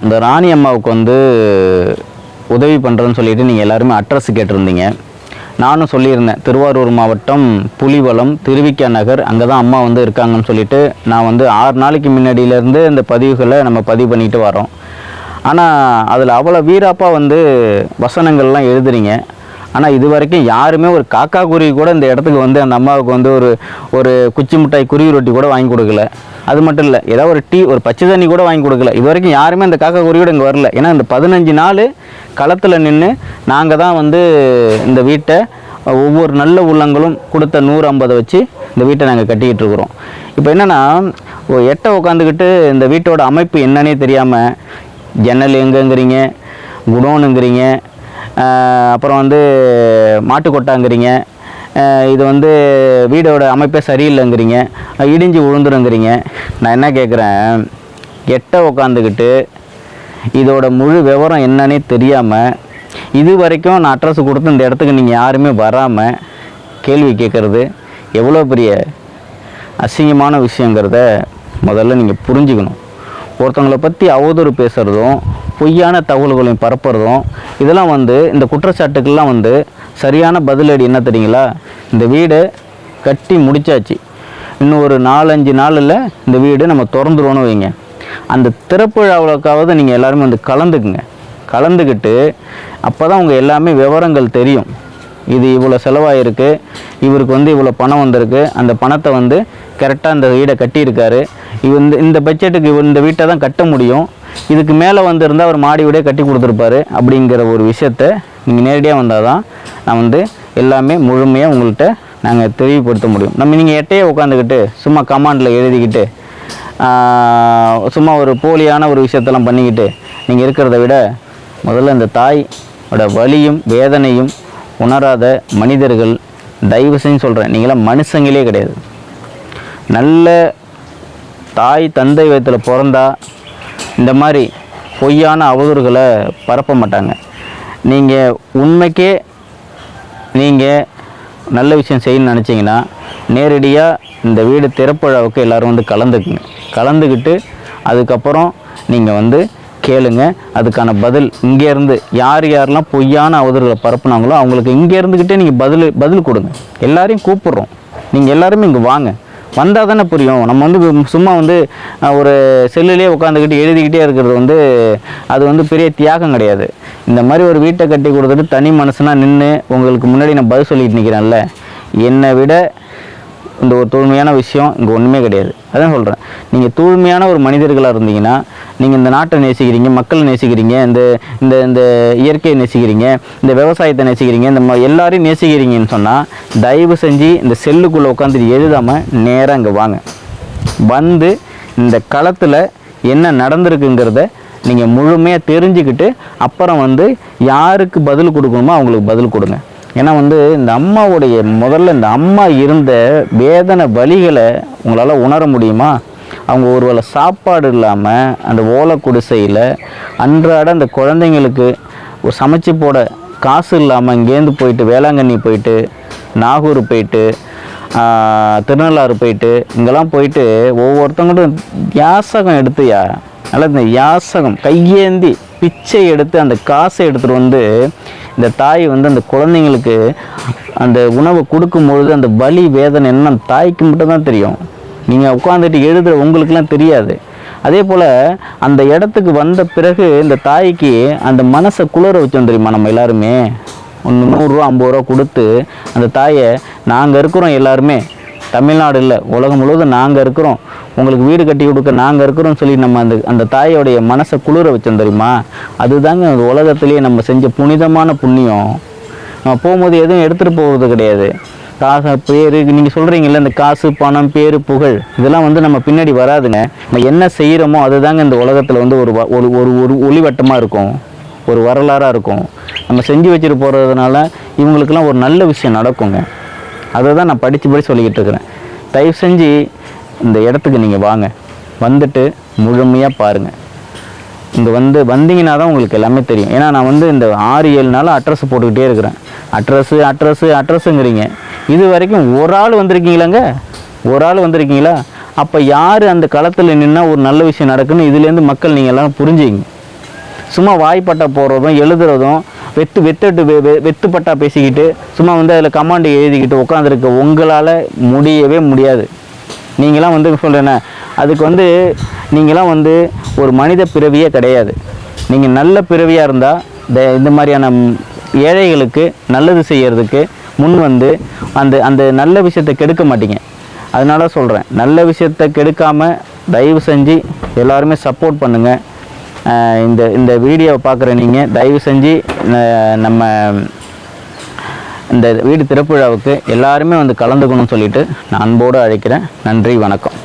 இந்த ராணி அம்மாவுக்கு வந்து உதவி பண்ணுறேன்னு சொல்லிட்டு நீங்கள் எல்லாருமே அட்ரஸ் கேட்டிருந்தீங்க. நானும் சொல்லியிருந்தேன், திருவாரூர் மாவட்டம் புலிவலம் திருவிக்கா நகர் அங்கே தான் அம்மா வந்து இருக்காங்கன்னு சொல்லிட்டு நான் வந்து 6 நாளைக்கு முன்னாடியிலேருந்து இந்த பதிவுகளை நம்ம பதிவு பண்ணிட்டு வரோம். ஆனால் அதில் அவ்வளோ வீராப்பாக வந்து வசனங்கள்லாம் எழுதுறீங்க. ஆனால் இது வரைக்கும் யாருமே ஒரு காக்கா குருவி கூட இந்த இடத்துக்கு வந்து அந்த அம்மாவுக்கு வந்து ஒரு குச்சி மிட்டாய் குருவி ரொட்டி கூட வாங்கி கொடுக்கல. அது மட்டும் இல்லை, ஏதாவது ஒரு டீ ஒரு பச்சை தண்ணி கூட வாங்கி கொடுக்கல. இது வரைக்கும் யாருமே அந்த காக்கா குருவியோட இங்கே வரல. ஏன்னா இந்த 15 நாள் களத்தில் நின்று நாங்கள் தான் வந்து இந்த வீட்டை ஒவ்வொரு நல்ல உள்ளங்களும் கொடுத்த 150 வச்சு இந்த வீட்டை நாங்கள் கட்டிக்கிட்டு இருக்கிறோம். இப்போ என்னென்னா, எட்ட உட்காந்துக்கிட்டு இந்த வீட்டோட அமைப்பு என்னன்னே தெரியாமல் ஜன்னல் எங்கேங்கிறீங்க, குடோனுங்கிறீங்க, அப்புறம் வந்து மாட்டுக்கொட்டாங்கிறீங்க, இது வந்து வீடோட அமைப்பே சரியில்லைங்கிறீங்க, இடிஞ்சு விழுந்துருங்கிறீங்க. நான் என்ன கேட்குறேன், எட்ட உக்காந்துக்கிட்டு இதோட முழு விவரம் என்னன்னே தெரியாமல் இது வரைக்கும் நான் அட்ரஸ் கொடுத்து இந்த இடத்துக்கு நீங்கள் யாருமே வராமல் கேள்வி கேட்குறது எவ்வளோ பெரிய அசிங்கமான விஷயங்கிறத முதல்ல நீங்கள் புரிஞ்சுக்கணும். ஒருத்தவங்களை பற்றி அவதூறு பேசுகிறதும் பொய்யான தகவல்களையும் பரப்புறதும் இதெல்லாம் வந்து இந்த குற்றச்சாட்டுக்கெல்லாம் வந்து சரியான பதிலடி என்ன தெரியுங்களா? இந்த வீடை கட்டி முடித்தாச்சு, இன்னும் ஒரு 4-5 நாளில் இந்த வீடு நம்ம திறந்துருவோன்னு வைங்க. அந்த திறப்பு விழாவுக்காவது நீங்கள் எல்லாருமே வந்து கலந்துக்கிட்டு அப்போ தான் உங்கள் எல்லாமே விவரங்கள் தெரியும். இது இவ்வளோ செலவாயிருக்கு, இவருக்கு வந்து இவ்வளோ பணம் வந்திருக்கு, அந்த பணத்தை வந்து கரெக்டாக இந்த வீடை கட்டியிருக்காரு, இந்த பட்ஜெட்டுக்கு இந்த வீட்டை தான் கட்ட முடியும், இதுக்கு மேலே வந்திருந்தால் அவர் மாடி வீடே கட்டி கொடுத்துருப்பாரு அப்படிங்கிற ஒரு விஷயத்தை நீங்கள் நேரடியாக வந்தால் தான் நான் வந்து எல்லாமே முழுமையாக உங்கள்கிட்ட நாங்கள் தெளிவுபடுத்த முடியும். நீங்கள் எட்டையே உட்காந்துக்கிட்டு சும்மா கமாண்டில் எழுதிக்கிட்டு சும்மா ஒரு போலியான ஒரு விஷயத்தெல்லாம் பண்ணிக்கிட்டு நீங்கள் இருக்கிறத விட முதல்ல இந்த தாயோட வலியும் வேதனையும் உணராத மனிதர்கள் தயவு செஞ்சு சொல்கிறேன், நீங்களாம் மனுஷங்களே கிடையாது. நல்ல தாய் தந்தை வயத்தில் பிறந்தா இந்த மாதிரி பொய்யான அவதூறுகளை பரப்ப மாட்டாங்க. நீங்கள் உண்மைக்கே நீங்கள் நல்ல விஷயம் செய்யணும்னு நினச்சிங்கன்னா நேரடியாக இந்த வீடு திறப்புழாவுக்கு எல்லோரும் வந்து கலந்துக்கிட்டு அதுக்கப்புறம் நீங்கள் வந்து கேளுங்க. அதுக்கான பதில் இங்கேருந்து யாரெல்லாம் பொய்யான அவதூறுகளை பரப்புனாங்களோ அவங்களுக்கு இங்கே இருந்துக்கிட்டே நீங்கள் பதில் கொடுங்க. எல்லாரையும் கூப்பிட்றோம், நீங்கள் எல்லாருமே இங்கே வாங்க. வந்தால் தானே புரியும். நம்ம வந்து சும்மா வந்து ஒரு செல்லுலேயே உட்காந்துக்கிட்டு எழுதிக்கிட்டே இருக்கிறது வந்து அது வந்து பெரிய தியாகம் கிடையாது. இந்த மாதிரி ஒரு வீட்டை கட்டி கொடுத்துட்டு தனி மனசுனா நின்று உங்களுக்கு முன்னாடி நான் பதில் சொல்லிட்டு நிற்கிறேன்ல, என்னை விட இந்த ஒரு தூய்மையான விஷயம் இங்கே ஒன்றுமே கிடையாது. அதான் சொல்கிறேன், நீங்கள் தூய்மையான ஒரு மனிதர்களாக இருந்தீங்கன்னா, நீங்கள் இந்த நாட்டை நேசிக்கிறீங்க, மக்களை நேசிக்கிறீங்க, இந்த இயற்கையை நேசிக்கிறீங்க, இந்த விவசாயத்தை நேசிக்கிறீங்க, எல்லாரையும் நேசிக்கிறீங்கன்னு சொன்னால் தயவு செஞ்சு இந்த செல்லுக்குள்ளே உட்காந்துட்டு எழுதாமல் நேராக இங்கே வாங்க. வந்து இந்த களத்தில் என்ன நடந்திருக்குங்கிறத நீங்கள் முழுமையாக தெரிஞ்சுக்கிட்டு அப்புறம் வந்து யாருக்கு பதில் கொடுக்கணுமோ அவங்களுக்கு பதில் கொடுங்க. ஏன்னா வந்து இந்த அம்மாவுடைய முதல்ல இந்த அம்மா இருந்த வேதனை வலிகளை உங்களால் உணர முடியுமா? அவங்க ஒருவேளை சாப்பாடு இல்லாமல் அந்த ஓலை குடிசையில் அன்றாட அந்த குழந்தைங்களுக்கு ஒரு சமைச்சு போட காசு இல்லாமல் இங்கேருந்து போயிட்டு வேளாங்கண்ணி போயிட்டு நாகூர் போயிட்டு திருநள்ளாறு போயிட்டு இங்கெல்லாம் போயிட்டு ஒவ்வொருத்தவங்களும் யாசகம் எடுத்துயா நல்லா இந்த யாசகம் கையேந்தி பிச்சை எடுத்து அந்த காசை எடுத்துகிட்டு வந்து இந்த தாய் வந்து அந்த குழந்தைங்களுக்கு அந்த உணவை கொடுக்கும்பொழுது அந்த வலி வேதனை என்ன தாய்க்கு மட்டும் தான் தெரியும். நீங்கள் உட்காந்துட்டு எழுதுகிற உங்களுக்கெல்லாம் தெரியாது. அதே போல் அந்த இடத்துக்கு வந்த பிறகு இந்த தாய்க்கு அந்த மனசை குளிர வச்சோம் தெரியுமா? நம்ம எல்லாருமே 100 ரூபா 50 ரூபா கொடுத்து அந்த தாயை நாங்கள் இருக்கிறோம், எல்லாருமே தமிழ்நாடு இல்லை உலகம் முழுவதும் நாங்கள் இருக்கிறோம், உங்களுக்கு வீடு கட்டி கொடுக்க நாங்கள் இருக்கிறோம்னு சொல்லி நம்ம அந்த தாயோடைய மனசை குளிர வச்சோம் தெரியுமா? அதுதாங்க அந்த உலகத்திலேயே நம்ம செஞ்ச புனிதமான புண்ணியம். நம்ம போகும்போது எதுவும் எடுத்துகிட்டு போகிறது கிடையாது. காசு பேர் நீங்கள் சொல்கிறீங்கள, இந்த காசு பணம் பேர் புகழ் இதெல்லாம் வந்து நம்ம பின்னாடி வராதுங்க. நம்ம என்ன செய்கிறோமோ அதுதாங்க இந்த உலகத்தில் வந்து ஒரு ஒளிவட்டமாக இருக்கும், ஒரு வரலாறாக இருக்கும். நம்ம செஞ்சு வச்சுட்டு போகிறதுனால இவங்களுக்கெல்லாம் ஒரு நல்ல விஷயம் நடக்குங்க. அதை தான் நான் படித்து சொல்லிக்கிட்டு இருக்கிறேன். தயவு செஞ்சு இந்த இடத்துக்கு நீங்கள் வாங்க, வந்துட்டு முழுமையாக பாருங்கள். இங்கே வந்தீங்கன்னா தான் உங்களுக்கு எல்லாமே தெரியும். ஏன்னா நான் வந்து இந்த 6-7 நாள் அட்ரஸ் போட்டுக்கிட்டே இருக்கிறேன். அட்ரஸுங்கிறீங்க. இது வரைக்கும் ஒரு ஆள் வந்திருக்கீங்களாங்க? ஒரு ஆள் வந்திருக்கீங்களா? அப்போ யார் அந்த களத்தில் நின்னா ஒரு நல்ல விஷயம் நடக்குன்னு இதுலேருந்து மக்கள் நீங்கள் எல்லாம் புரிஞ்சுங்க. சும்மா வாய்ப்பட்டா போடுறதும் எழுதுறதும் வெத்துப்பட்டா பேசிக்கிட்டு சும்மா வந்து அதில் கமாண்டு எழுதிக்கிட்டு உட்காந்துருக்க உங்களால் முடியவே முடியாது. நீங்களாம் வந்து சொல்கிறேன்னா அதுக்கு வந்து நீங்களாம் வந்து ஒரு மனித பிறவியே கிடையாது. நீங்கள் நல்ல பிறவியாக இருந்தால் இந்த மாதிரியான ஏழைகளுக்கு நல்லது செய்கிறதுக்கு முன் வந்து அந்த நல்ல விஷயத்தை கெடுக்க மாட்டீங்க. அதனால சொல்கிறேன், நல்ல விஷயத்தை கெடுக்காமல் தயவு செஞ்சு எல்லாருமே சப்போர்ட் பண்ணுங்கள். இந்த வீடியோவை பார்க்குற நீங்கள் தயவு செஞ்சு நம்ம இந்த வீடு திறப்பு விழாவுக்கு எல்லாருமே வந்து கலந்துக்கணும்னு சொல்லிட்டு நான் அன்போடு அழைக்கிறேன். நன்றி, வணக்கம்.